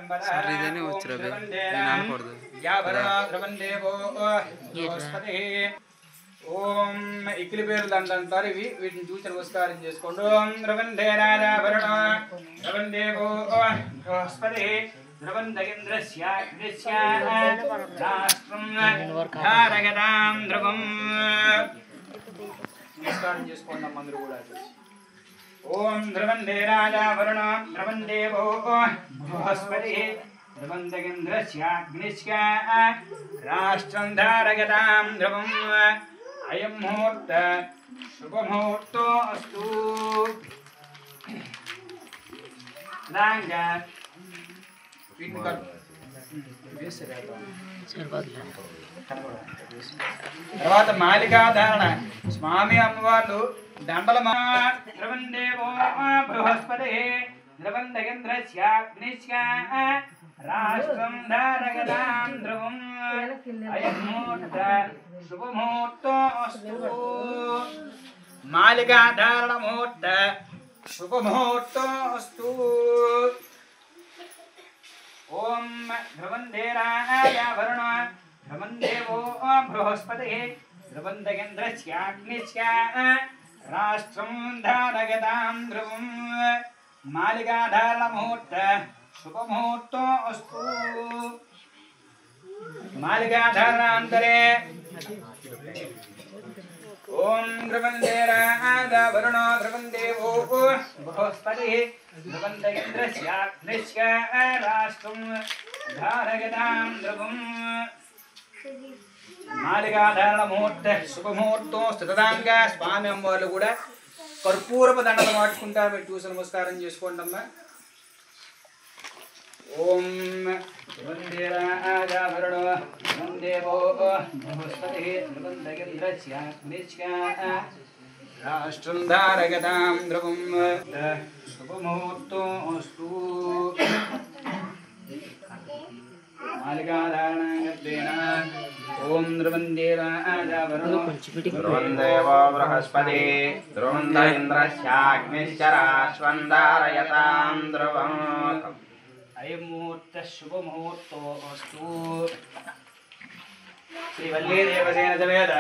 ఇదేనే వచ్చరా నేను అనకూడదు ఓం ఇక్కిలి పేర్లు అంటారు ఇవి వీటిని చూసి నమస్కారం చేసుకోండి. ఓం ద్రవందే రాజాభరణ ద్రవందేవో బృహస్పతి ద్రవందగింద్రస్యాగ్నిస్యారాష్ట్రం ద్రవం నమస్కారం చేసుకోండి అందరూ కూడా. ఓం ద్రవందే రాజాభరణ ద్రవందేవో బృహస్పతి ద్రవందగింద్రస్యాగ్నిస్యారాష్ట్రం ధారయతాం ద్రవం అయం ముహూర్త శుభముహూర్తో అస్తు. తర్వాత మాలికాధారణ స్వామి అమ్మవార్లు దండల ద్రవందేవో బృహస్పతి ద్రవందగింద్రస్యాగ్నిస్యారాష్ట్రం ధారయతాం ద్రవం అయం ముహూర్త శుభముహూర్తో అస్తు. మాలికాధారణ ముహూర్త శుభముహూర్తో అస్తు. ఓం ద్రవందే రాజాభరణ ద్రవందేవో బృహస్పతి ద్రవందగింద్రస్యాగ్నిస్యారాష్ట్రం ధారయతాం ద్రవం మాలికాధారణ ముహూర్త శుభముహూర్తో అస్తు. మాలికాధారణాంతరే ఓం ద్రవందే రాజాభరణ ద్రవందేవో బృహస్పతి ద్రవందగింద్రస్యాగ్నిస్యారాష్ట్రం ధారయతాం ద్రవం మాలికాధారణ ముహూర్త శుభముహూర్తం స్థితదాంగా స్వామి అమ్మవాళ్ళు కూడా కర్పూరపు దండలు మార్చుకుంటారు. మీరు చూసి నమస్కారం చేసుకోండి అమ్మా. ఓం ద్రవందే రాజాభరణ ద్రవందేవో బృహస్పతి ద్రవందగింద్రస్యాగ్నిస్యారాష్ట్రం ధారయతాం ద్రవం శుభముహూర్తో అస్తు. ఓం ద్రవందే రాజాభరణ ద్రవందేవో బృహస్పతి ద్రవందగింద్రస్యాగ్నిస్యారాష్ట్రం ధారయతాం ద్రవం అయం ముహూర్త శుభముహూర్తో అస్తు. శ్రీ వల్లీ దేవసేన సమేత